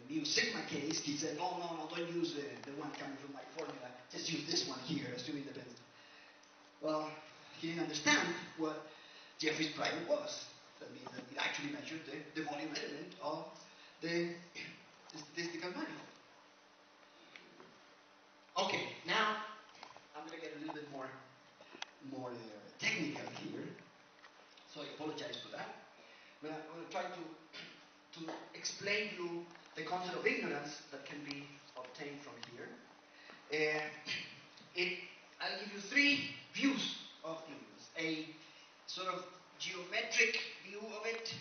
mu sigma case, he said, oh, no, don't use the one coming from my formula, just use this one here, assuming the density. Well, he didn't understand what Jeffrey's prime was. That means that it actually measured the volume element of the statistical manifold. Okay, now I'm going to get a little bit more technical here, so I apologize for that. But I'm going to try to explain to you the concept of ignorance that can be obtained from here. I'll give you three views of ignorance: a sort of geometric view of it,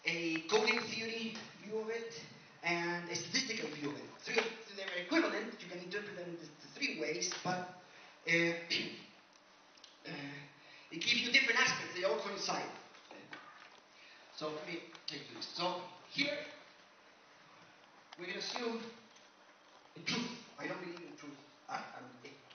a coding theory view of it, and a statistical view of it. They're equivalent. You can interpret them in the three ways, but it gives you different aspects. They all coincide. So let me take this. So here we can assume a truth. I don't believe in truth, a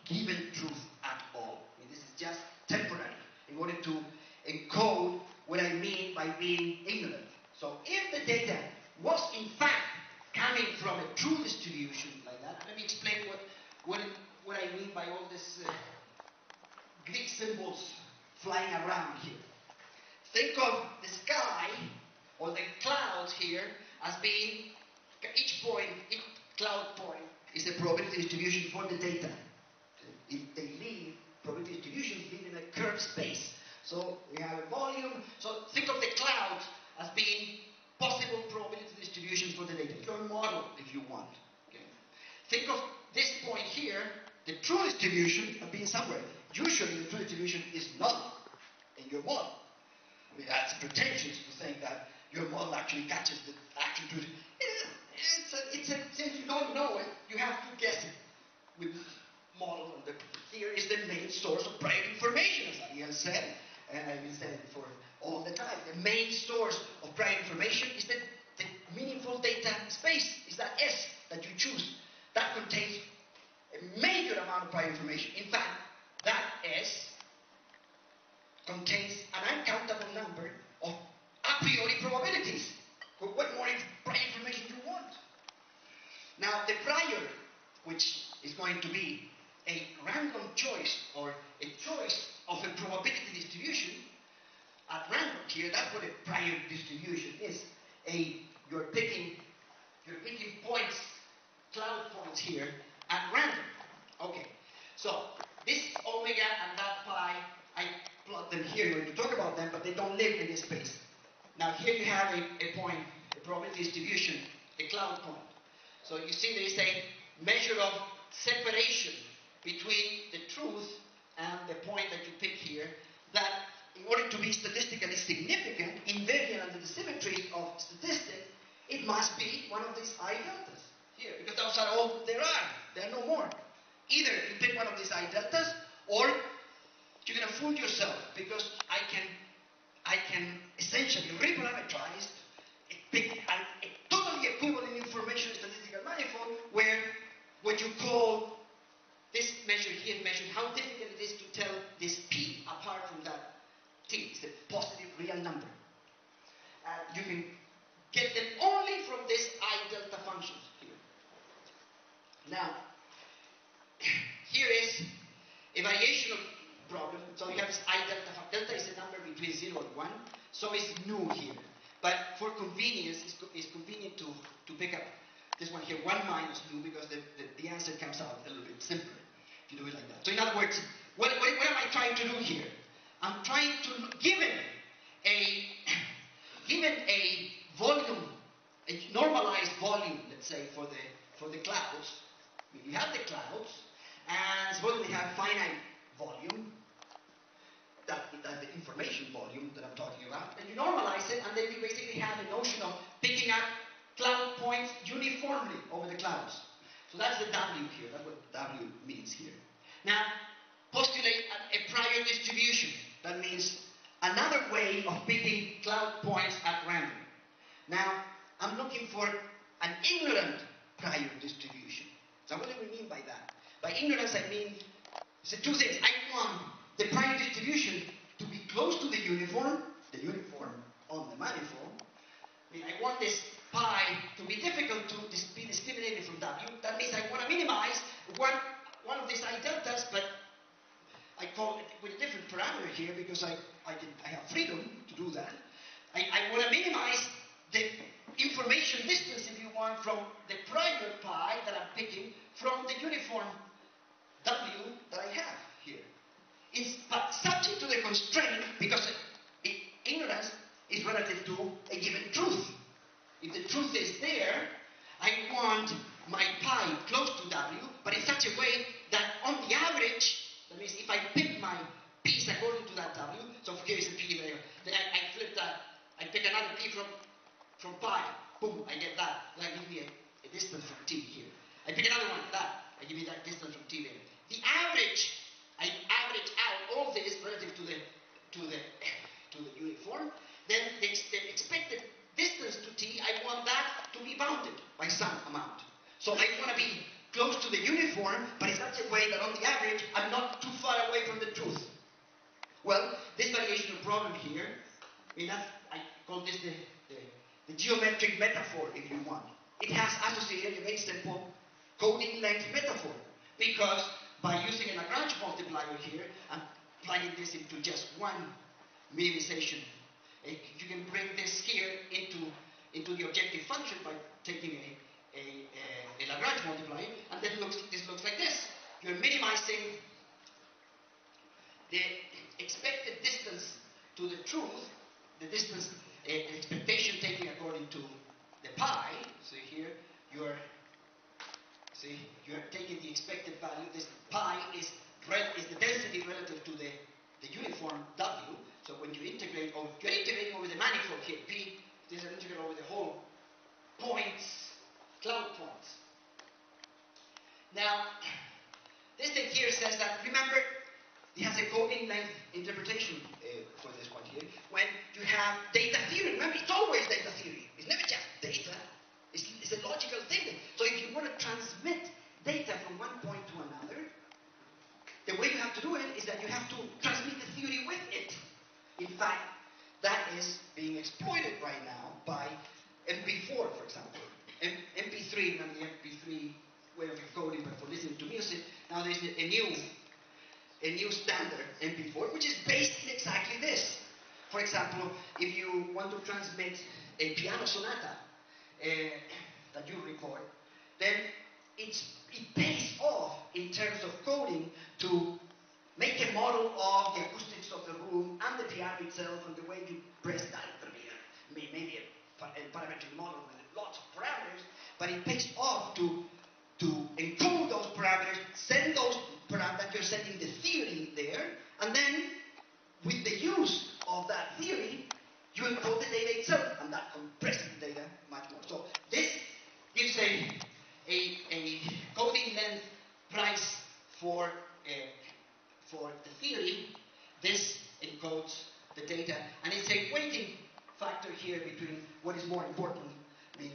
given truth at all. I mean, this is just temporary in order to encode what I mean by being ignorant. So if the data was in fact coming from a true distribution like that, let me explain what I mean by all this Greek symbols flying around here. Think of the sky or the clouds here as being each cloud point is a probability distribution for the data. If they leave, probability distributions live in a curved space. So we have a volume. So think of the clouds as being possible probability distributions for the data. Your model, if you want. Okay. Think of this point here, the true distribution, as being somewhere. Usually the true distribution is not in your model. I mean, that's pretentious to think that your model actually catches the actual truth. Since you don't know it, you have to guess it with this model. And here is the main source of prior information, as Ariel said, and I've been saying it for all the time. The main source of prior information is the meaningful data space, is that S that you choose. That contains a major amount of prior information. In fact, that S contains an uncountable number of a priori probabilities. What more prior information do you want? Now, the prior, which is going to be a random choice or a choice of a probability distribution at random here, that's what a prior distribution is. You're picking points, cloud points here at random. Okay, so this omega and that pi, I plot them here. We're going to talk about them, but they don't live in this space. Now here you have a point, a probability distribution, a cloud point. So you see there is a measure of separation between the truth and the point that you pick here, that in order to be statistically significant, invariant under the symmetries of statistics, it must be one of these I deltas here, because those are all there are. There are no more. Either you pick one of these I deltas, or you're going to fool yourself, because I can essentially reparameterize a totally equivalent information statistical manifold, where what you call this measure here measures how difficult it is to tell this P apart from that T. It's a positive real number. You can get them only from this I delta functions here. Now, here is a variational problem. So we have this I delta. Delta is a number between 0 and 1. So it's nu here. But for convenience, it's convenient to pick up this one here, 1 minus nu, because the answer comes out a little bit simpler if you do it like that. So in other words, what am I trying to do here? I'm trying to, given a volume, a normalized volume, let's say, for the clouds. You have the clouds, and suppose we have finite volume. That's the information volume that I'm talking about, and you normalize it, and then you basically have the notion of picking up cloud points uniformly over the clouds. So that's the W here. That's what W means here. Now, postulate a prior distribution. That means another way of picking cloud points at random. Now, I'm looking for an ignorant prior distribution. So what do we mean by that? By ignorance, I mean, so two things. I want the prior distribution to be close to the uniform on the manifold. I mean, I want this pi to be difficult to be W. That means I want to minimize one of these I deltas, but I call it with a different parameter here because I have freedom to do that. I want to minimize the information distance, if you want, from the prior pi that I'm picking from the uniform W that I have here. But subject to the constraint, because ignorance is relative to a given truth. If the truth is there, I want my pi close to W, but in such a way that on the average, that means if I pick my p's according to that W, so here is a p there, then I flip that, I pick another p from pi, boom, I get that. That gives me a distance from t here. I pick another one, that, I give me that distance from t there. The average, I average out all this relative to the uniform, then the expected distance to t, I want that to be bounded by some amount. So I want to be close to the uniform, but in such a way that on the average, I'm not too far away from the truth. Well, this variational problem here, I call this the geometric metaphor, if you want. It has associated a very simple coding length metaphor, because by using a Lagrange multiplier here, I'm plugging this into just one minimization. You can bring this here into the objective function by taking a Lagrange multiplier, and then this looks like this. You're minimizing the expected distance to the truth, the distance, expectation taken according to the pi. So here you're taking the expected value. This pi is the density relative to the uniform W. So when you integrate, you're integrating over the manifold here, P, this is an integral over the whole points, cloud points. Now, this thing here says that, remember, it has a coding length interpretation for this one here. When you have data theory, remember, it's always data theory. It's never just data. It's a logical thing. So if you want to transmit data from one point to another, the way you have to do it is that you have to transmit the theory with it. In fact, that is being exploited right now by MP4, for example. MP3, remember the MP3 way of encoding, but for listening to music, now there's a new standard, MP4, which is based in exactly this. For example, if you want to transmit a piano sonata that you record, then it pays off in terms of coding to make a model of the acoustics of the room and the piano itself and the way you press that. Maybe a parametric model with lots of parameters, but it pays off to encode those parameters, send those parameters that you're sending the theory there, and then with the use of that theory, you encode the data itself, and that compresses the data much more. So this gives a coding length price for the theory. This encodes the data, and it's a weighting factor here between what is more important, the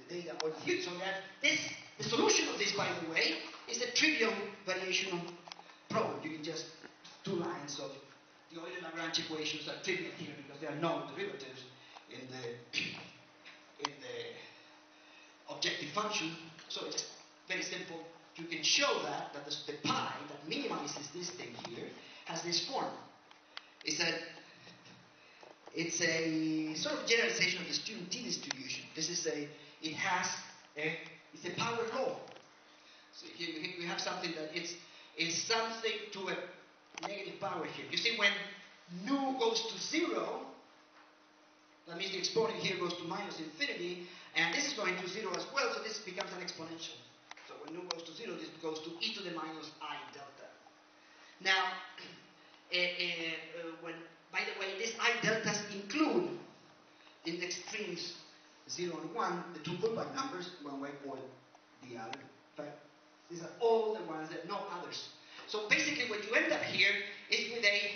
data or the theory. So that the solution of this, by the way, is a trivial variational problem. You can just two lines of the Euler-Lagrange equations are trivial here because there are no derivatives in the objective function. So it's just very simple. You can show that the pi that minimizes this thing here has this form. It's a sort of generalization of the student t distribution. It's a power law. So here we have something that is something to a negative power here. You see, when nu goes to 0, that means the exponent here goes to minus infinity, and this is going to 0 as well, so this becomes an exponential. So when nu goes to 0, this goes to e to the minus I delta. Now, by the way, these I deltas include in the extremes 0 and 1, the two Goldbach numbers, one way or the other. But these are all the ones that no others. So basically what you end up here is with a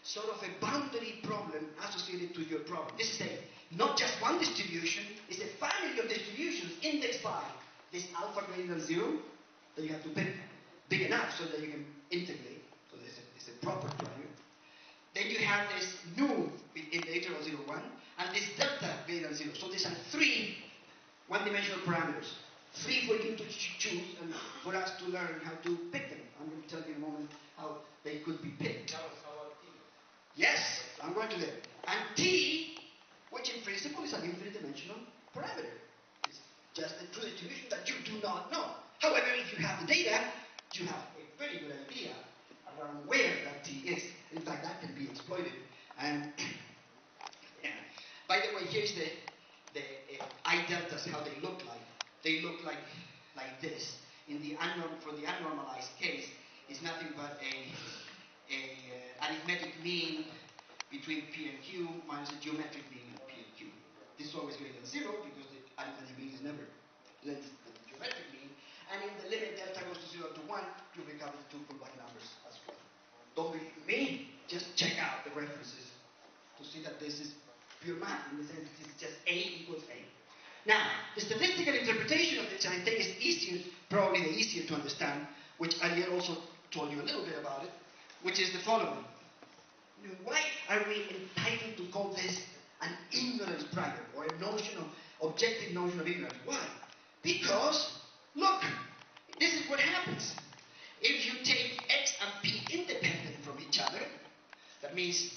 sort of a boundary problem associated to your problem. This is not just one distribution, it's a family of distributions indexed by this alpha greater than 0 that you have to pick big enough so that you can integrate. So this is a proper prior. Then you have this nu in the interval 0, 1, and this delta greater than 0. So these are three one-dimensional parameters. 3 for you to choose and for us to learn how to pick them. I'm going to tell you in a moment how they could be picked. Yes, I'm going to that. And t, which in principle is an infinite dimensional parameter. It's just a true distribution that you do not know. However, if you have the data, you have a very good idea around where that t is. In fact, that can be exploited. And yeah. By the way, here's the I deltas, how they look like. They look like this. In the for the unnormalized case, it's nothing but a arithmetic mean between P and Q minus a geometric mean of P and Q. This is always greater than 0 because the arithmetic mean is never less than the geometric mean. And in the limit delta goes to 0 to 1, you recover the two full-body numbers as well. Don't believe me? Just check out the references to see that this is pure math in the sense that it's just A equals A. Now, the statistical interpretation of this, and I think is easier, probably the easier to understand, which Ariel also told you a little bit about it, which is the following. Why are we entitled to call this an ignorance prior, or a notion of, objective notion of ignorance? Why? Because, look, this is what happens. If you take X and P independent from each other, that means,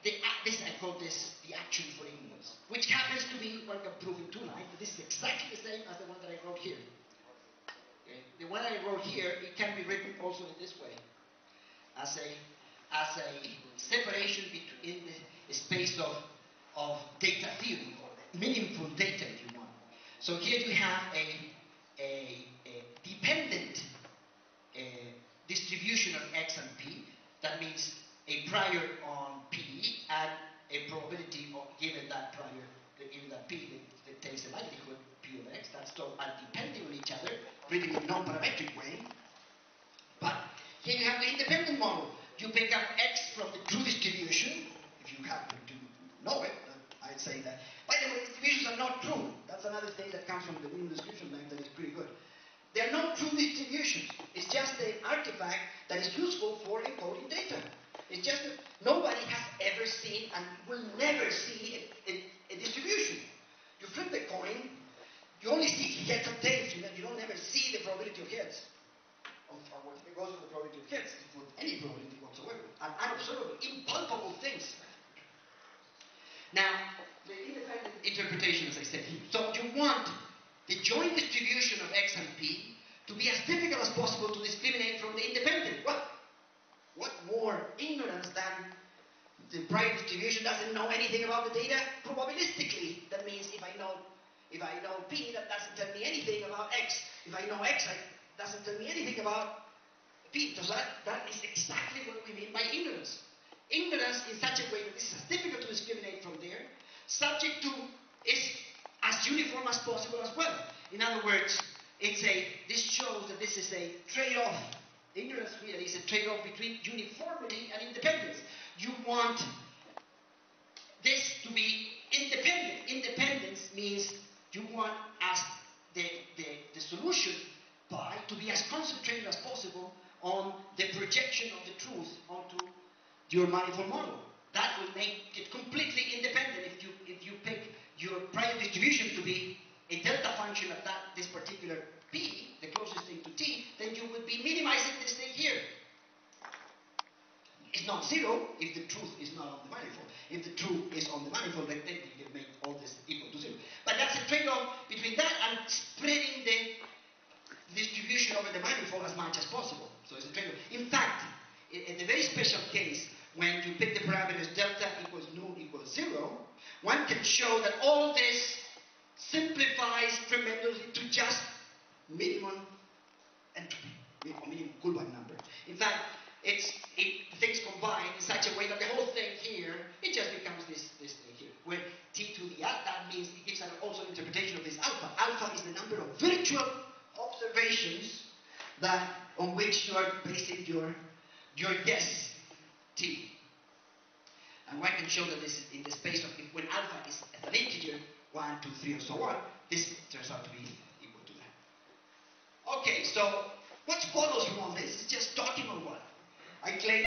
I call this the action for ignorance, which happens to be one can prove in 2 lines, but this is exactly the same as the one that I wrote here. Okay? The one I wrote here, it can be written also in this way, as a separation between the space of data theory, or meaningful data, if you want. So here you have a dependent distribution of X and P. That means a prior on P and a probability of, given that prior, given that P, that takes a likelihood P of X. That's all are depending on each other, written in a non-parametric way. But here you have the independent model. You pick up X from the true distribution, if you happen to know it. I'd say that. By the way, distributions are not true. That's another thing that comes from the minimum description bank that is pretty good. They are not true distributions. It's just an artifact that is useful for encoding data. It's just that nobody has ever seen and will never see a distribution. You flip the coin, you only see heads and tails. You don't ever see the probability of heads. It goes for the probability of heads, for any probability whatsoever. And unobservable, impalpable things. Now, the independent interpretation, as I said here. So you want the joint distribution of X and P to be as difficult as possible to discriminate from the independent. What more ignorance than the prior distribution doesn't know anything about the data probabilistically? That means if I know P, that doesn't tell me anything about X. If I know X, it doesn't tell me anything about P. So that is exactly what we mean by ignorance. Ignorance in such a way that this is as difficult to discriminate from there, subject to is as uniform as possible as well. In other words, this shows that this is a trade-off. Ignorance really is a trade-off between uniformity and independence. You want this to be independent. Independence means you want the solution to be as concentrated as possible on the projection of the truth onto your manifold model. That will make it completely independent. If you pick your prior distribution to be a delta function of this particular P, the closest thing to T, then you would be minimizing this thing here. It's not 0 if the truth is not on the manifold. If the truth is on the manifold, then you can make all this equal to 0. But that's a trade-off between that and spreading the distribution over the manifold as much as possible. So it's a trade-off. In fact, in the very special case, when you pick the parameters delta equals nu equals 0, one can show that all this simplifies tremendously to just minimum entropy, or minimum Kuhlmann number. In fact, things combine in such a way that the whole thing here, it just becomes this thing here, where T to the alpha, that means it gives also an interpretation of this alpha. Alpha is the number of virtual observations on which you are basing your guess, T. And one can show that this is in the space of, when alpha is an integer, 1, 2, 3, and so on, this turns out to be equal to that. Okay, so what follows from all this? Is just talking or what? I claim